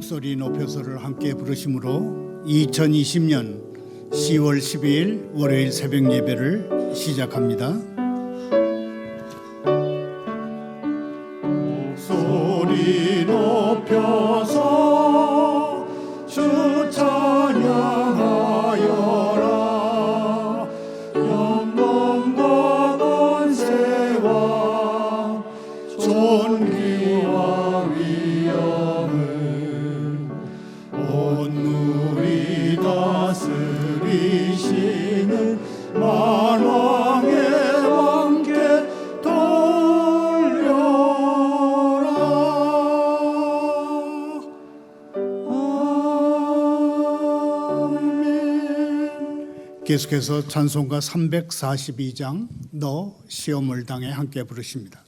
목소리 높여서를 함께 부르심으로 2020년 10월 12일 월요일 새벽 예배를 시작합니다. 목소리 높여서 주 찬양하여라. 영광과 권세와 존귀와 위엄을 온 누리 다스리시는 만왕의 왕께 돌려라. 아멘. 계속해서 찬송가 342장 너 시험을 당해 함께 부르십니다.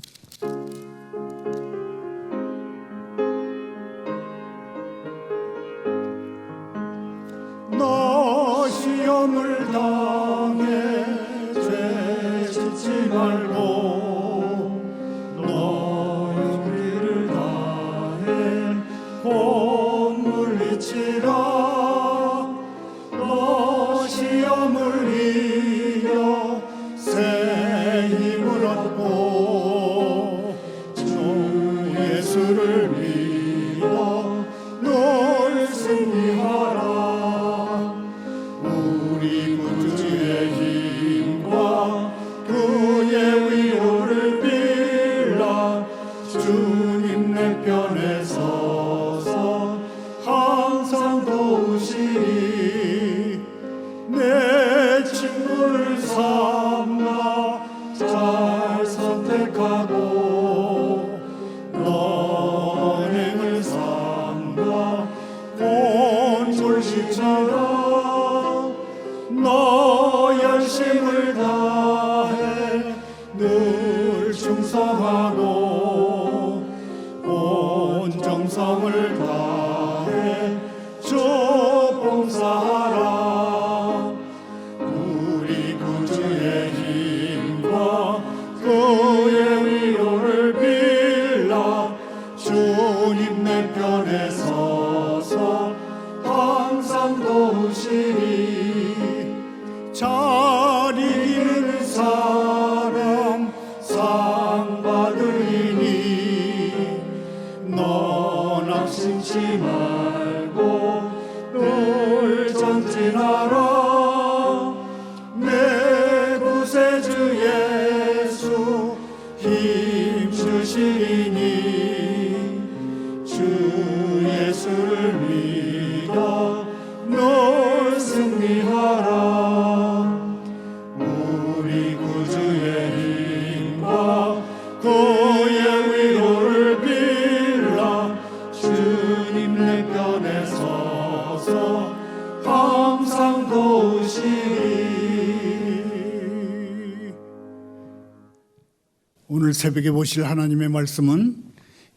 너 시험을 당해 죄 짓지 말고 너 용기를 다해 곧 물리치라. 너 시험을 이겨 새 힘을 얻고 주 예수를 믿어 널 승리하라. 우리 구주의 힘과 그의 위로를 빌라. 주님 내 편에 서서 항상 도우시리. 내 친구를 삼아 잘 선택하고 언행을 삼가 온줄 지쳐라. 너 열심을 다해 늘 충성하고 온 정성을 다해 주 봉사하라. 우리 구주의 힘과 그의 위로를 빌라. 주님 내 편에 서서 항상 도우시리. 잘 이기는 사람 상 받으리니 넌 낙심치 말고 늘 전진하라. 내 구세주 예수 힘 주시니 주 예수를 믿어 널 승리하라. 우리 구주의 힘과 그의 위로를 빌라. 주님 내 편에 서서 항상 도우시리. 오늘 새벽에 보실 하나님의 말씀은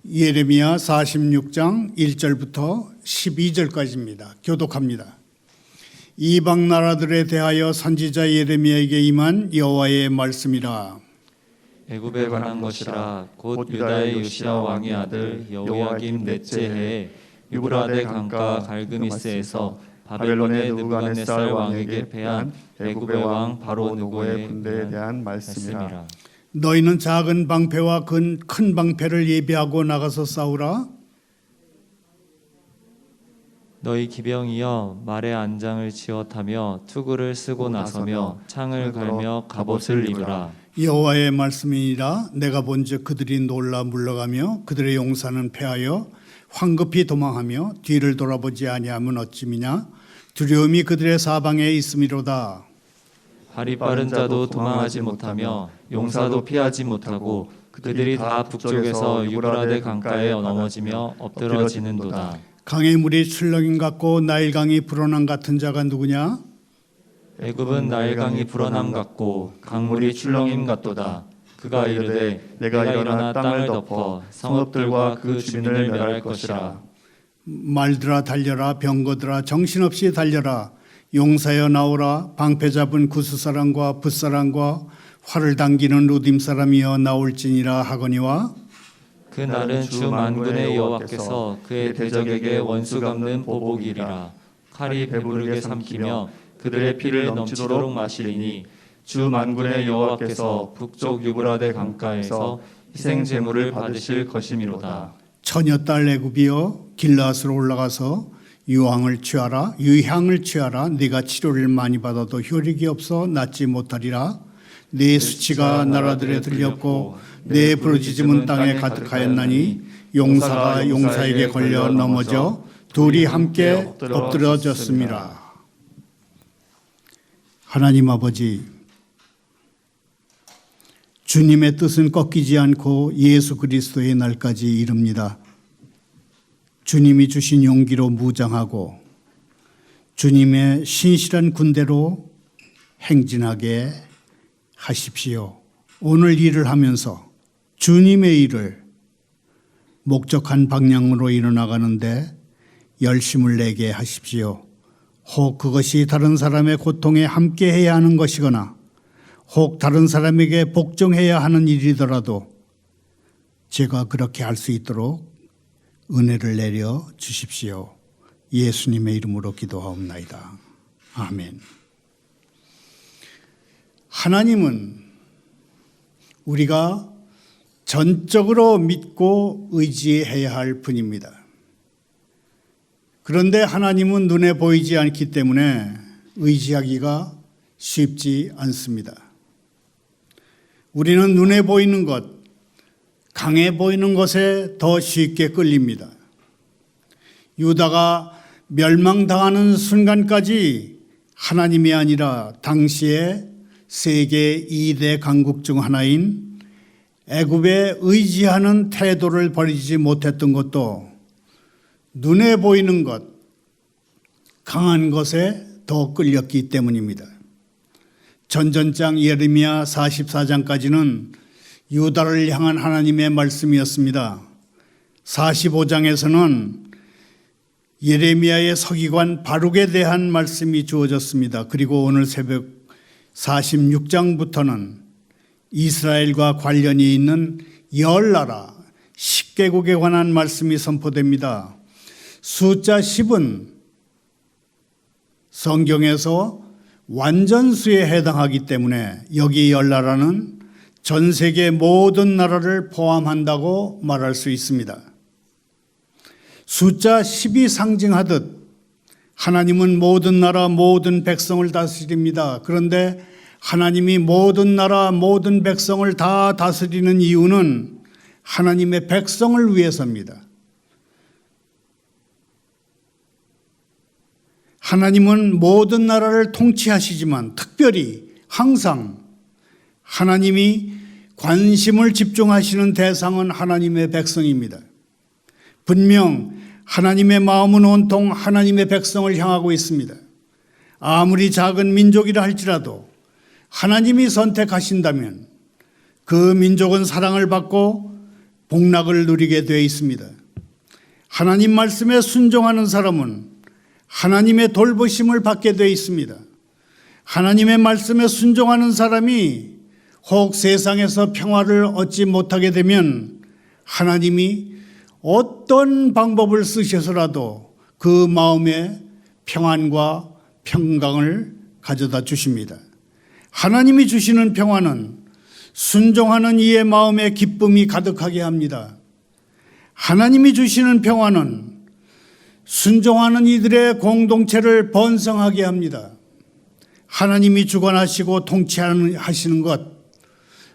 예레미야 46장 1절부터 12절까지입니다. 교독합니다. 이방 나라들에 대하여 선지자 예레미야에게 임한 여호와의 말씀이라. 애굽에 관한 것이라. 곧 유다의 요시야 왕의 아들 여호야김 넷째 해에 유브라데 강가 갈그미스에서 바벨론의 느부갓네살 왕에게 패한 애굽의 왕 바로 느고의 군대에 대한 말씀이라. 너희는 작은 방패와 큰 방패를 예비하고 나가서 싸우라. 너희 기병이여 말의 안장을 지어 타며 투구를 쓰고 나서며 창을 갈며 갑옷을 입으라. 여호와의 말씀이니라. 내가 본즉 그들이 놀라 물러가며 그들의 용사는 패하여 황급히 도망하며 뒤를 돌아보지 아니하면 어찌미냐. 두려움이 그들의 사방에 있음이로다. 발이 빠른 자도 도망하지 못하며 용사도 피하지 못하고 그들이 다 북쪽에서 유브라데 강가에 넘어지며 엎드러지는도다. 강의 물이 출렁임 같고 나일강이 불어난 같은 자가 누구냐? 애굽은 나일강이 불어남 같고 강물이 출렁임 같도다. 그가 이르되 내가 일어나 땅을 덮어 성읍들과 그 주민을 멸할 것이라. 말들아 달려라. 병거들아 정신없이 달려라. 용사여 나오라. 방패 잡은 구스사람과 붓사람과 활을 당기는 루딤 사람이여 나올지니라 하거니와 그날은 주 만군의 여호와께서 그의 대적에게 원수 갚는 보복이리라. 칼이 배부르게 삼키며 그들의 피를 넘치도록 마시리니 주 만군의 여호와께서 북쪽 유브라데 강가에서 희생 제물을 받으실 것이미로다. 처녀딸 애굽이여 길라앗으로 올라가서 유향을 취하라. 네가 치료를 많이 받아도 효력이 없어 낫지 못하리라. 네 수치가 나라들에 들렸고 네 부르짖음은 땅에 가득하였나니 용사가 용사에게 걸려 넘어져 둘이 함께 엎드러졌습니다. 하나님 아버지, 주님의 뜻은 꺾이지 않고 예수 그리스도의 날까지 이릅니다. 주님이 주신 용기로 무장하고 주님의 신실한 군대로 행진하게 하십시오. 오늘 일을 하면서 주님의 일을 목적한 방향으로 이뤄나가는데 열심을 내게 하십시오. 혹 그것이 다른 사람의 고통에 함께해야 하는 것이거나 혹 다른 사람에게 복종해야 하는 일이더라도 제가 그렇게 할 수 있도록 은혜를 내려 주십시오. 예수님의 이름으로 기도하옵나이다. 아멘. 하나님은 우리가 전적으로 믿고 의지해야 할 분입니다. 그런데 하나님은 눈에 보이지 않기 때문에 의지하기가 쉽지 않습니다. 우리는 눈에 보이는 것, 강해 보이는 것에 더 쉽게 끌립니다. 유다가 멸망당하는 순간까지 하나님이 아니라 당시에 세계 2대 강국 중 하나인 애굽에 의지하는 태도를 버리지 못했던 것도 눈에 보이는 것, 강한 것에 더 끌렸기 때문입니다. 전전장 예레미야 44장까지는 유다를 향한 하나님의 말씀이었습니다. 45장에서는 예레미야의 서기관 바룩에 대한 말씀이 주어졌습니다. 그리고 오늘 새벽 46장부터는 이스라엘과 관련이 있는 10나라 10개국에 관한 말씀이 선포됩니다. 숫자 10은 성경에서 완전수에 해당하기 때문에 여기 10나라는 전 세계 모든 나라를 포함한다고 말할 수 있습니다. 숫자 10이 상징하듯 하나님은 모든 나라 모든 백성을 다스립니다. 그런데 하나님이 모든 나라 모든 백성을 다 다스리는 이유는 하나님의 백성을 위해서입니다. 하나님은 모든 나라를 통치하시지만 특별히 항상 하나님이 관심을 집중하시는 대상은 하나님의 백성입니다. 분명 하나님의 마음은 온통 하나님의 백성을 향하고 있습니다. 아무리 작은 민족이라 할지라도 하나님이 선택하신다면 그 민족은 사랑을 받고 복락을 누리게 되어 있습니다. 하나님 말씀에 순종하는 사람은 하나님의 돌보심을 받게 되어 있습니다. 하나님의 말씀에 순종하는 사람이 혹 세상에서 평화를 얻지 못하게 되면 하나님이 어떤 방법을 쓰셔서라도 그 마음에 평안과 평강을 가져다 주십니다. 하나님이 주시는 평화는 순종하는 이의 마음에 기쁨이 가득하게 합니다. 하나님이 주시는 평화는 순종하는 이들의 공동체를 번성하게 합니다. 하나님이 주관하시고 통치하시는 것,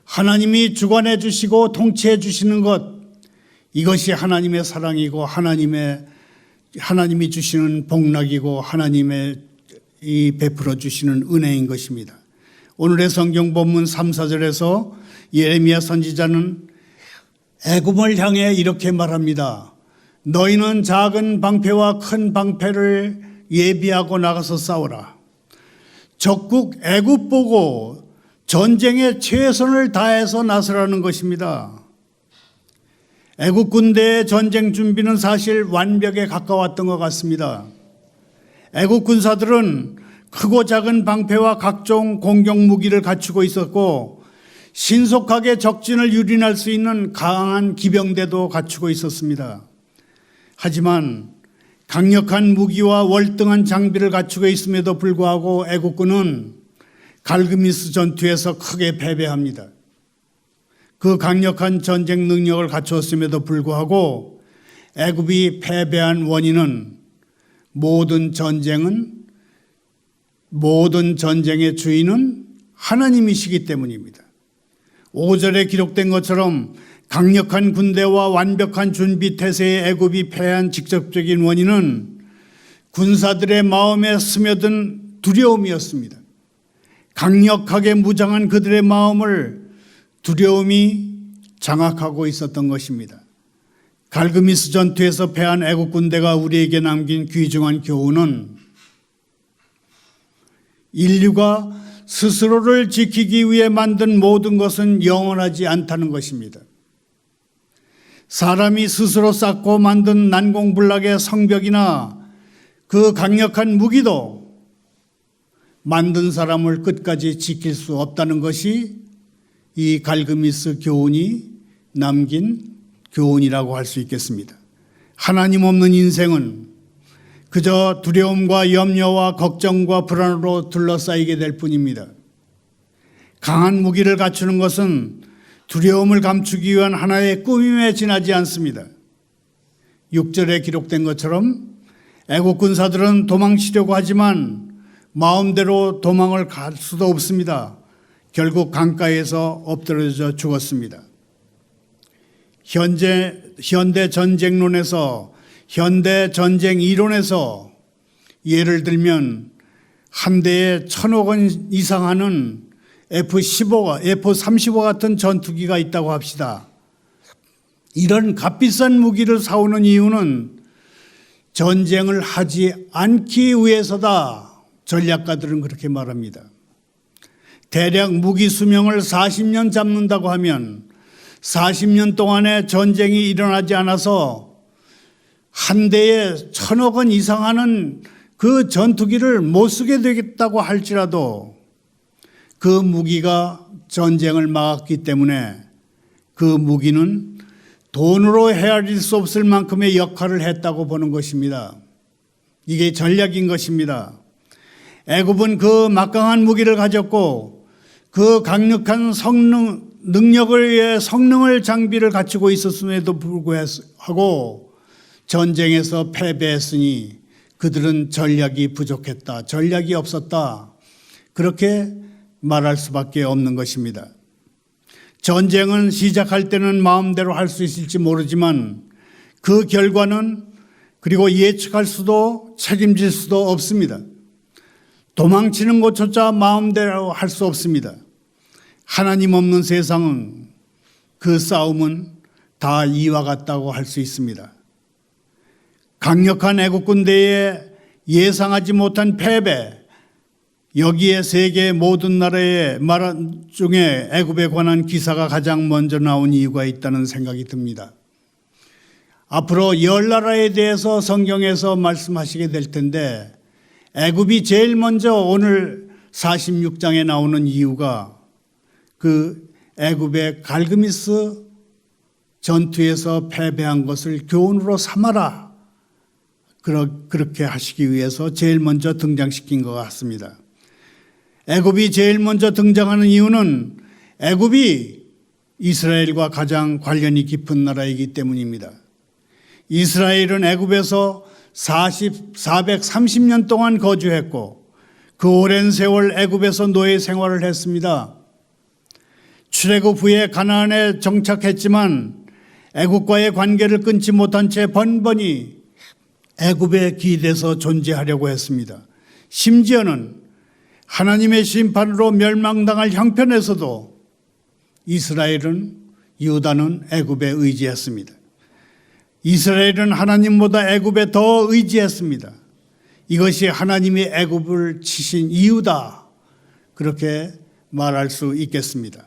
하나님이 주관해 주시고 통치해 주시는 것, 이것이 하나님의 사랑이고 하나님이 주시는 복락이고 하나님의 이 베풀어 주시는 은혜인 것입니다. 오늘의 성경 본문 3, 4절에서 예레미야 선지자는 애굽을 향해 이렇게 말합니다. 너희는 작은 방패와 큰 방패를 예비하고 나가서 싸우라. 적국 애굽 보고 전쟁에 최선을 다해서 나서라는 것입니다. 애국 군대의 전쟁 준비는 사실 완벽에 가까웠던 것 같습니다. 애국 군사들은 크고 작은 방패와 각종 공격 무기를 갖추고 있었고 신속하게 적진을 유린할 수 있는 강한 기병대도 갖추고 있었습니다. 하지만 강력한 무기와 월등한 장비를 갖추고 있음에도 불구하고 애국군은 갈그미스 전투에서 크게 패배합니다. 그 강력한 전쟁 능력을 갖추었음에도 불구하고 애굽이 패배한 원인은 모든 전쟁의 주인은 하나님이시기 때문입니다. 5절에 기록된 것처럼 강력한 군대와 완벽한 준비 태세의 애굽이 패한 직접적인 원인은 군사들의 마음에 스며든 두려움이었습니다. 강력하게 무장한 그들의 마음을 두려움이 장악하고 있었던 것입니다. 갈그미스 전투에서 패한 애국 군대가 우리에게 남긴 귀중한 교훈은 인류가 스스로를 지키기 위해 만든 모든 것은 영원하지 않다는 것입니다. 사람이 스스로 쌓고 만든 난공불락의 성벽이나 그 강력한 무기도 만든 사람을 끝까지 지킬 수 없다는 것이 이 갈그미스 교훈이 남긴 교훈이라고 할 수 있겠습니다. 하나님 없는 인생은 그저 두려움과 염려와 걱정과 불안으로 둘러싸이게 될 뿐입니다. 강한 무기를 갖추는 것은 두려움을 감추기 위한 하나의 꾸밈에 지나지 않습니다. 6절에 기록된 것처럼 애국 군사들은 도망치려고 하지만 마음대로 도망을 갈 수도 없습니다. 결국 강가에서 엎드러져 죽었습니다. 현대 전쟁론에서, 현대 전쟁 이론에서 예를 들면 한 대에 1,000억 원 이상 하는 F-35 같은 전투기가 있다고 합시다. 이런 값비싼 무기를 사오는 이유는 전쟁을 하지 않기 위해서다. 전략가들은 그렇게 말합니다. 대략 무기 수명을 40년 잡는다고 하면 40년 동안에 전쟁이 일어나지 않아서 한 대에 1,000억 원 이상 하는 그 전투기를 못 쓰게 되겠다고 할지라도 그 무기가 전쟁을 막았기 때문에 그 무기는 돈으로 헤아릴 수 없을 만큼의 역할을 했다고 보는 것입니다. 이게 전략인 것입니다. 애굽은 그 막강한 무기를 가졌고 그 강력한 성능을 장비를 갖추고 있었음에도 불구하고 전쟁에서 패배했으니 그들은 전략이 부족했다, 전략이 없었다, 그렇게 말할 수밖에 없는 것입니다. 전쟁은 시작할 때는 마음대로 할 수 있을지 모르지만 그 결과는 그리고 예측할 수도 책임질 수도 없습니다. 도망치는 것조차 마음대로 할 수 없습니다. 하나님 없는 세상은 그 싸움은 다 이와 같다고 할 수 있습니다. 강력한 애국 군대의 예상하지 못한 패배, 여기에 세계 모든 나라의 말 중에 애굽에 관한 기사가 가장 먼저 나온 이유가 있다는 생각이 듭니다. 앞으로 10나라에 대해서 성경에서 말씀하시게 될 텐데 애굽이 제일 먼저 오늘 46장에 나오는 이유가 그 애굽의 갈그미스 전투에서 패배한 것을 교훈으로 삼아라, 그렇게 하시기 위해서 제일 먼저 등장시킨 것 같습니다. 애굽이 제일 먼저 등장하는 이유는 애굽이 이스라엘과 가장 관련이 깊은 나라이기 때문입니다. 이스라엘은 애굽에서 430년 동안 거주했고 그 오랜 세월 애굽에서 노예 생활을 했습니다. 출애굽 후에 가나안에 정착했지만 애굽과의 관계를 끊지 못한 채 번번이 애굽에 기대서 존재하려고 했습니다. 심지어는 하나님의 심판으로 멸망당할 형편에서도 이스라엘은, 유다는 애굽에 의지했습니다. 이스라엘은 하나님보다 애굽에 더 의지했습니다. 이것이 하나님이 애굽을 치신 이유다, 그렇게 말할 수 있겠습니다.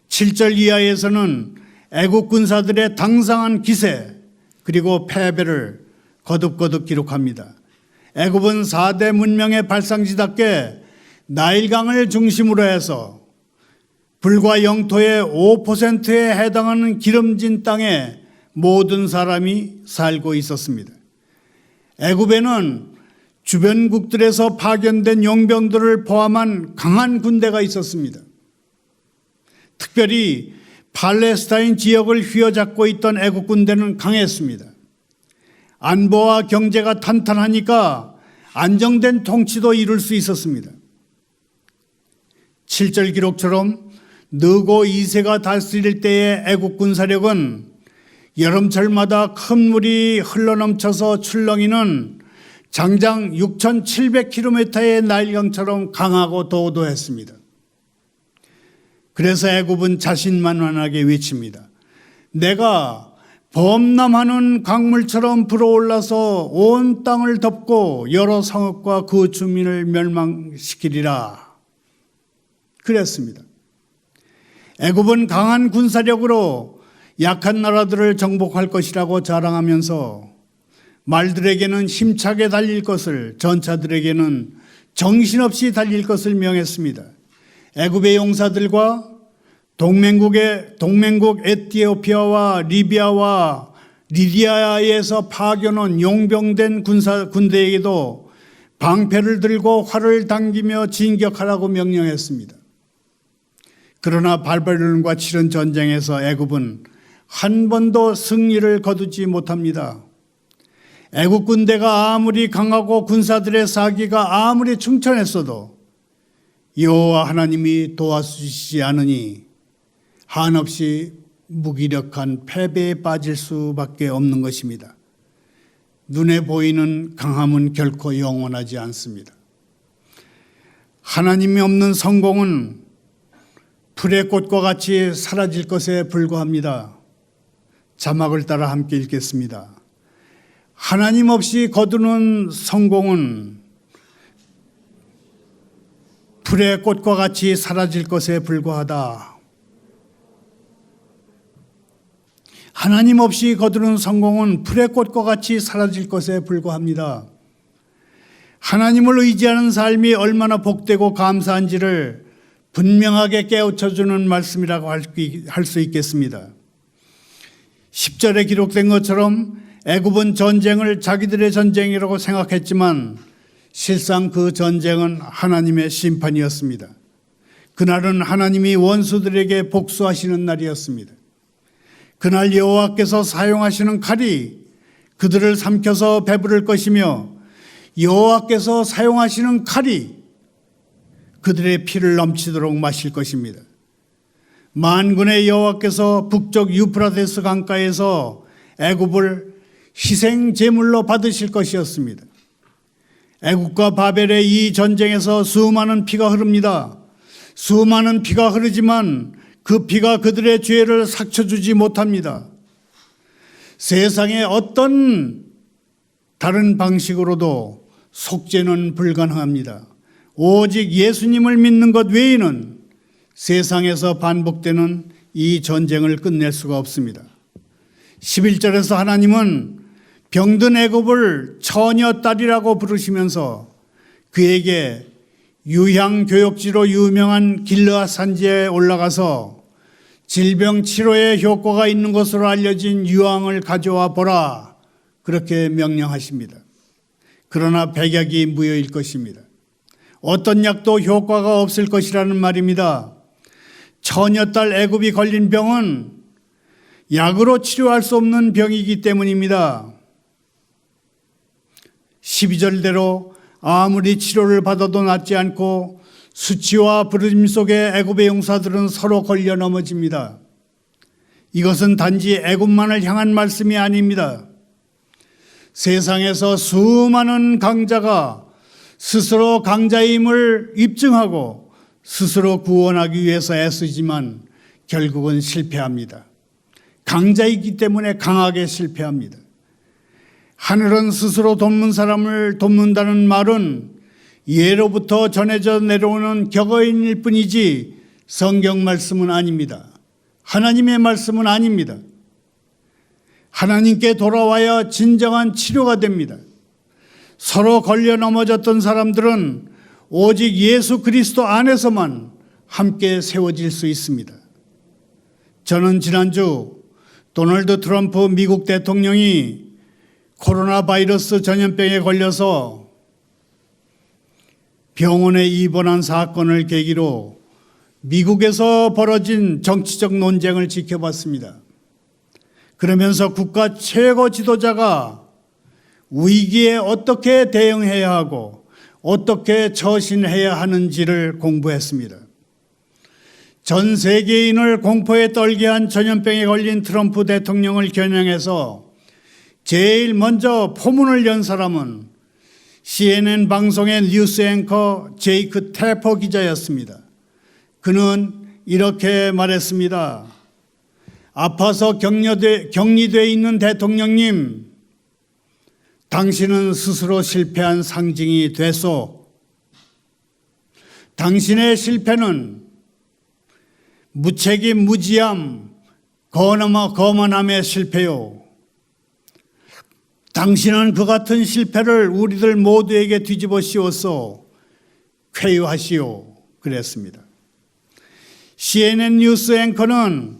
7절 이하에서는 애국 군사들의 당상한 기세 그리고 패배를 거듭거듭 기록합니다. 애굽은 4대 문명의 발상지답게 나일강을 중심으로 해서 불과 영토의 5%에 해당하는 기름진 땅에 모든 사람이 살고 있었습니다. 애굽에는 주변국들에서 파견된 용병들을 포함한 강한 군대가 있었습니다. 특별히 팔레스타인 지역을 휘어잡고 있던 애국 군대는 강했습니다. 안보와 경제가 탄탄하니까 안정된 통치도 이룰 수 있었습니다. 7절 기록처럼 느고 2세가 다스릴 때의 애국 군사력은 여름철마다 큰 물이 흘러넘쳐서 출렁이는 장장 6,700km의 나일강처럼 강하고 도도했습니다. 그래서 애굽은 자신만만하게 외칩니다. 내가 범람하는 강물처럼 불어올라서 온 땅을 덮고 여러 성읍과 그 주민을 멸망시키리라. 그랬습니다. 애굽은 강한 군사력으로 약한 나라들을 정복할 것이라고 자랑하면서 말들에게는 힘차게 달릴 것을, 전차들에게는 정신없이 달릴 것을 명했습니다. 애굽의 용사들과 동맹국 에티오피아와 리비아와 리디아에서 파견온 용병된 군대에게도 방패를 들고 활을 당기며 진격하라고 명령했습니다. 그러나 바벨론과 치른 전쟁에서 애굽은 한 번도 승리를 거두지 못합니다. 애국 군대가 아무리 강하고 군사들의 사기가 아무리 충천했어도 여호와 하나님이 도와주시지 않으니 한없이 무기력한 패배에 빠질 수밖에 없는 것입니다. 눈에 보이는 강함은 결코 영원하지 않습니다. 하나님이 없는 성공은 풀의 꽃과 같이 사라질 것에 불과합니다. 자막을 따라 함께 읽겠습니다. 하나님 없이 거두는 성공은 풀의 꽃과 같이 사라질 것에 불과하다. 하나님 없이 거두는 성공은 풀의 꽃과 같이 사라질 것에 불과합니다. 하나님을 의지하는 삶이 얼마나 복되고 감사한지를 분명하게 깨우쳐주는 말씀이라고 할 수 있겠습니다. 10절에 기록된 것처럼 애굽은 전쟁을 자기들의 전쟁이라고 생각했지만 실상 그 전쟁은 하나님의 심판이었습니다. 그날은 하나님이 원수들에게 복수하시는 날이었습니다. 그날 여호와께서 사용하시는 칼이 그들을 삼켜서 배부를 것이며 여호와께서 사용하시는 칼이 그들의 피를 넘치도록 마실 것입니다. 만군의 여호와께서 북쪽 유프라데스 강가에서 애굽을 희생 제물로 받으실 것이었습니다. 애굽과 바벨의 이 전쟁에서 수많은 피가 흐릅니다. 수많은 피가 흐르지만 그 피가 그들의 죄를 삭혀주지 못합니다. 세상의 어떤 다른 방식으로도 속죄는 불가능합니다. 오직 예수님을 믿는 것 외에는 세상에서 반복되는 이 전쟁을 끝낼 수가 없습니다. 11절에서 하나님은 병든 애굽을 처녀 딸이라고 부르시면서 그에게 유향교역지로 유명한 길르앗 산지에 올라가서 질병 치료에 효과가 있는 것으로 알려진 유황을 가져와 보라, 그렇게 명령하십니다. 그러나 백약이 무효일 것입니다. 어떤 약도 효과가 없을 것이라는 말입니다. 처녀딸 애굽이 걸린 병은 약으로 치료할 수 없는 병이기 때문입니다. 12절대로 아무리 치료를 받아도 낫지 않고 수치와 부르짐 속에 애굽의 용사들은 서로 걸려 넘어집니다. 이것은 단지 애굽만을 향한 말씀이 아닙니다. 세상에서 수많은 강자가 스스로 강자임을 입증하고 스스로 구원하기 위해서 애쓰지만 결국은 실패합니다. 강자이기 때문에 강하게 실패합니다. 하늘은 스스로 돕는 사람을 돕는다는 말은 예로부터 전해져 내려오는 격언일 뿐이지 성경 말씀은 아닙니다. 하나님의 말씀은 아닙니다. 하나님께 돌아와야 진정한 치료가 됩니다. 서로 걸려 넘어졌던 사람들은 오직 예수 그리스도 안에서만 함께 세워질 수 있습니다. 저는 지난주 도널드 트럼프 미국 대통령이 코로나 바이러스 전염병에 걸려서 병원에 입원한 사건을 계기로 미국에서 벌어진 정치적 논쟁을 지켜봤습니다. 그러면서 국가 최고 지도자가 위기에 어떻게 대응해야 하고 어떻게 처신해야 하는지를 공부했습니다. 전 세계인을 공포에 떨게 한 전염병에 걸린 트럼프 대통령을 겨냥해서 제일 먼저 포문을 연 사람은 CNN 방송의 뉴스 앵커 제이크 태퍼 기자였습니다. 그는 이렇게 말했습니다. 아파서 격리돼 있는 대통령님, 당신은 스스로 실패한 상징이 됐소. 당신의 실패는 무책임, 무지함, 거만함의 실패요. 당신은 그 같은 실패를 우리들 모두에게 뒤집어 씌워서 쾌유하시오. 그랬습니다. CNN 뉴스 앵커는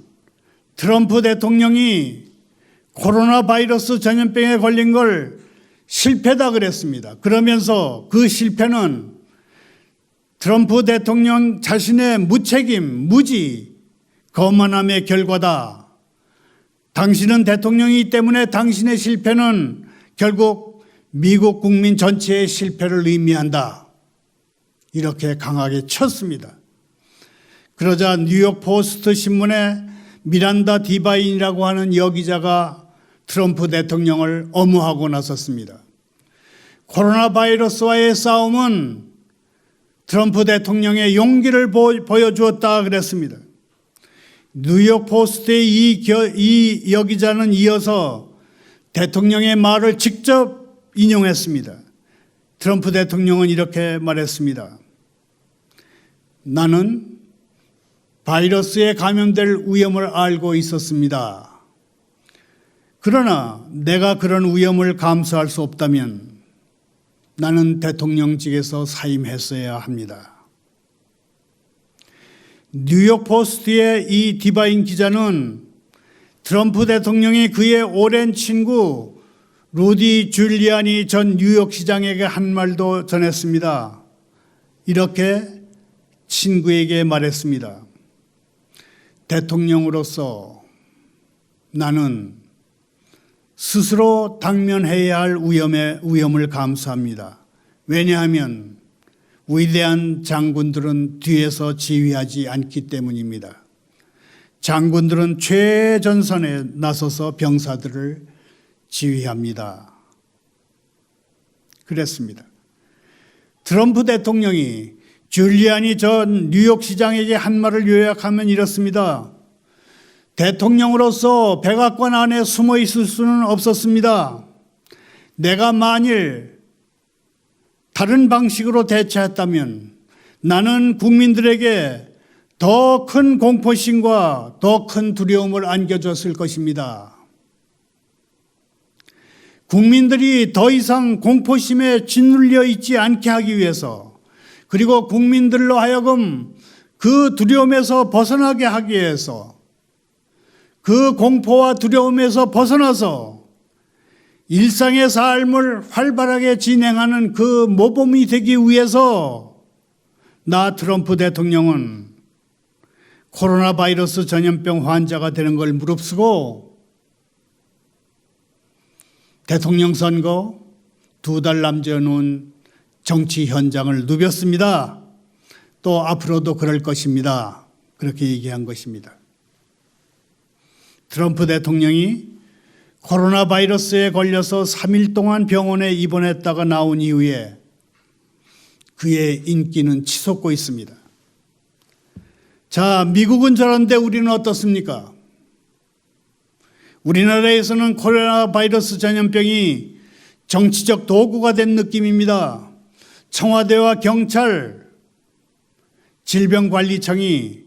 트럼프 대통령이 코로나 바이러스 전염병에 걸린 걸 실패다 그랬습니다. 그러면서 그 실패는 트럼프 대통령 자신의 무책임, 무지, 거만함의 결과다. 당신은 대통령이기 때문에 당신의 실패는 결국 미국 국민 전체의 실패를 의미한다. 이렇게 강하게 쳤습니다. 그러자 뉴욕 포스트 신문의 미란다 디바인이라고 하는 여기자가 트럼프 대통령을 엄호하고 나섰습니다. 코로나 바이러스와의 싸움은 트럼프 대통령의 용기를 보여주었다 그랬습니다. 뉴욕 포스트의 이 여기자는 이어서 대통령의 말을 직접 인용했습니다. 트럼프 대통령은 이렇게 말했습니다. 나는 바이러스에 감염될 위험을 알고 있었습니다. 그러나 내가 그런 위험을 감수할 수 없다면 나는 대통령직에서 사임했어야 합니다. 뉴욕 포스트의 이 디바인 기자는 트럼프 대통령이 그의 오랜 친구 루디 줄리아니 전 뉴욕시장에게 한 말도 전했습니다. 이렇게 친구에게 말했습니다. 대통령으로서 나는 스스로 당면해야 할 위험을 감수합니다. 왜냐하면 위대한 장군들은 뒤에서 지휘하지 않기 때문입니다. 장군들은 최전선에 나서서 병사들을 지휘합니다. 그랬습니다. 트럼프 대통령이 줄리아니 전 뉴욕시장에게 한 말을 요약하면 이렇습니다. 대통령으로서 백악관 안에 숨어 있을 수는 없었습니다. 내가 만일 다른 방식으로 대처했다면 나는 국민들에게 더 큰 공포심과 더 큰 두려움을 안겨줬을 것입니다. 국민들이 더 이상 공포심에 짓눌려 있지 않게 하기 위해서 그리고 국민들로 하여금 그 두려움에서 벗어나게 하기 위해서 그 공포와 두려움에서 벗어나서 일상의 삶을 활발하게 진행하는 그 모범이 되기 위해서 나 트럼프 대통령은 코로나 바이러스 전염병 환자가 되는 걸 무릅쓰고 대통령 선거 2달 남겨놓은 정치 현장을 누볐습니다. 또 앞으로도 그럴 것입니다. 그렇게 얘기한 것입니다. 트럼프 대통령이 코로나 바이러스에 걸려서 3일 동안 병원에 입원했다가 나온 이후에 그의 인기는 치솟고 있습니다. 자, 미국은 저런데 우리는 어떻습니까? 우리나라에서는 코로나 바이러스 전염병이 정치적 도구가 된 느낌입니다. 청와대와 경찰, 질병관리청이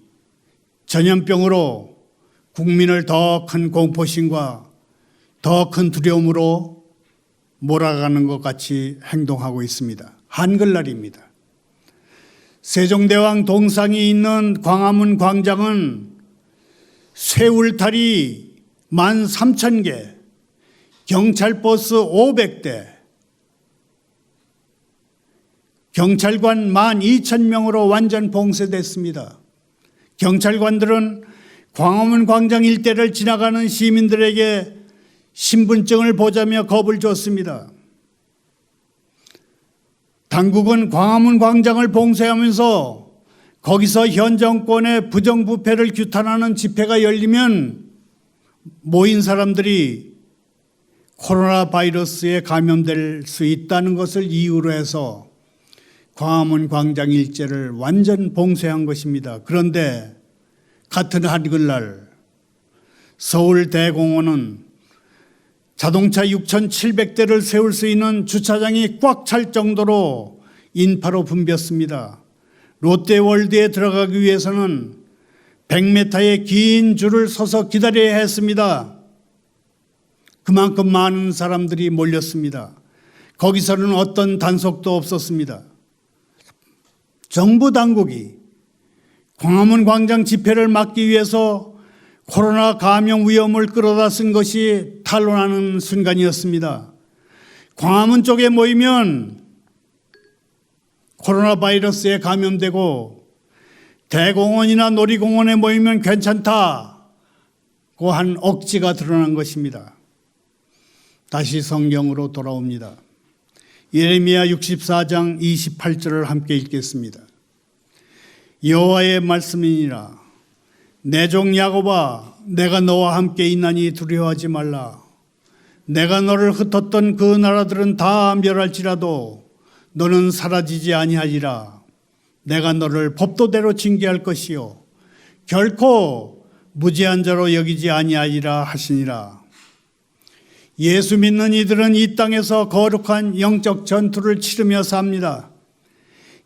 전염병으로 국민을 더 큰 공포심과 더 큰 두려움으로 몰아가는 것 같이 행동하고 있습니다. 한글날입니다. 세종대왕 동상이 있는 광화문 광장은 쇠울타리 13,000개, 경찰버스 500대, 경찰관 12,000명으로 완전 봉쇄됐습니다. 경찰관들은 광화문 광장 일대를 지나가는 시민들에게 신분증을 보자며 겁을 줬습니다. 당국은 광화문 광장을 봉쇄하면서 거기서 현 정권의 부정부패를 규탄하는 집회가 열리면 모인 사람들이 코로나 바이러스에 감염될 수 있다는 것을 이유로 해서 광화문 광장 일대를 완전 봉쇄한 것입니다. 그런데 같은 한글날 서울대공원은 자동차 6,700대를 세울 수 있는 주차장이 꽉 찰 정도로 인파로 붐볐습니다. 롯데월드에 들어가기 위해서는 100m의 긴 줄을 서서 기다려야 했습니다. 그만큼 많은 사람들이 몰렸습니다. 거기서는 어떤 단속도 없었습니다. 정부 당국이 광화문 광장 집회를 막기 위해서 코로나 감염 위험을 끌어다 쓴 것이 탄로나는 순간이었습니다. 광화문 쪽에 모이면 코로나 바이러스에 감염되고 대공원이나 놀이공원에 모이면 괜찮다고 한 억지가 드러난 것입니다. 다시 성경으로 돌아옵니다. 예레미야 64장 28절을 함께 읽겠습니다. 여호와의 말씀이니라. 내 종 야곱아, 내가 너와 함께 있나니 두려워하지 말라. 내가 너를 흩었던 그 나라들은 다 멸할지라도 너는 사라지지 아니하리라. 내가 너를 법도대로 징계할 것이요 결코 무죄한 자로 여기지 아니하리라 하시니라. 예수 믿는 이들은 이 땅에서 거룩한 영적 전투를 치르며 삽니다.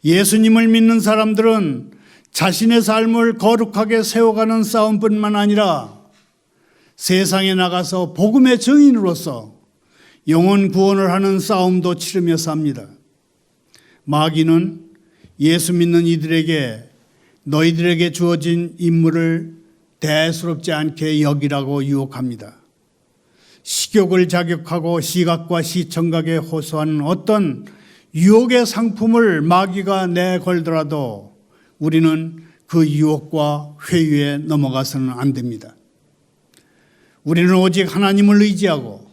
예수님을 믿는 사람들은 자신의 삶을 거룩하게 세워가는 싸움뿐만 아니라 세상에 나가서 복음의 증인으로서 영혼 구원을 하는 싸움도 치르며 삽니다. 마귀는 예수 믿는 이들에게 너희들에게 주어진 임무를 대수롭지 않게 여기라고 유혹합니다. 식욕을 자극하고 시각과 시청각에 호소하는 어떤 유혹의 상품을 마귀가 내걸더라도 우리는 그 유혹과 회유에 넘어가서는 안 됩니다. 우리는 오직 하나님을 의지하고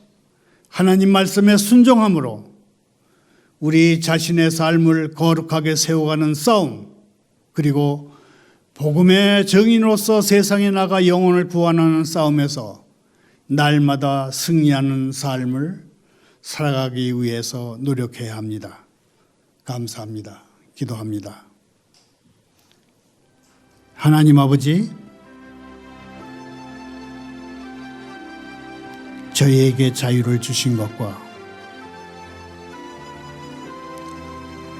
하나님 말씀에 순종함으로 우리 자신의 삶을 거룩하게 세워가는 싸움, 그리고 복음의 증인으로서 세상에 나가 영혼을 구원하는 싸움에서 날마다 승리하는 삶을 살아가기 위해서 노력해야 합니다. 감사합니다. 기도합니다. 하나님 아버지, 저희에게 자유를 주신 것과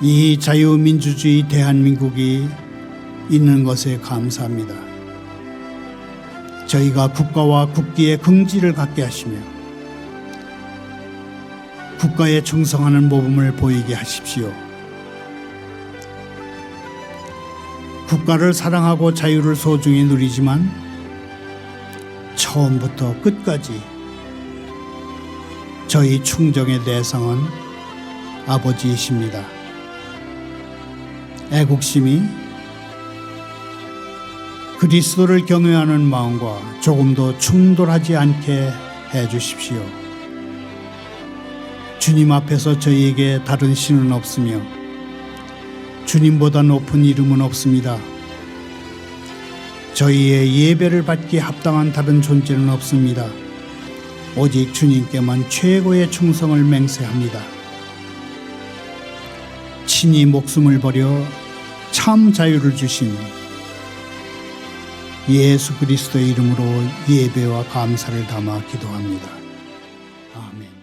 이 자유민주주의 대한민국이 있는 것에 감사합니다. 저희가 국가와 국기에 긍지를 갖게 하시며 국가에 충성하는 모범을 보이게 하십시오. 국가를 사랑하고 자유를 소중히 누리지만 처음부터 끝까지 저희 충정의 대상은 아버지이십니다. 애국심이 그리스도를 경외하는 마음과 조금도 충돌하지 않게 해 주십시오. 주님 앞에서 저희에게 다른 신은 없으며 주님보다 높은 이름은 없습니다. 저희의 예배를 받기에 합당한 다른 존재는 없습니다. 오직 주님께만 최고의 충성을 맹세합니다. 친히 목숨을 버려 참 자유를 주신 예수 그리스도의 이름으로 예배와 감사를 담아 기도합니다. 아멘.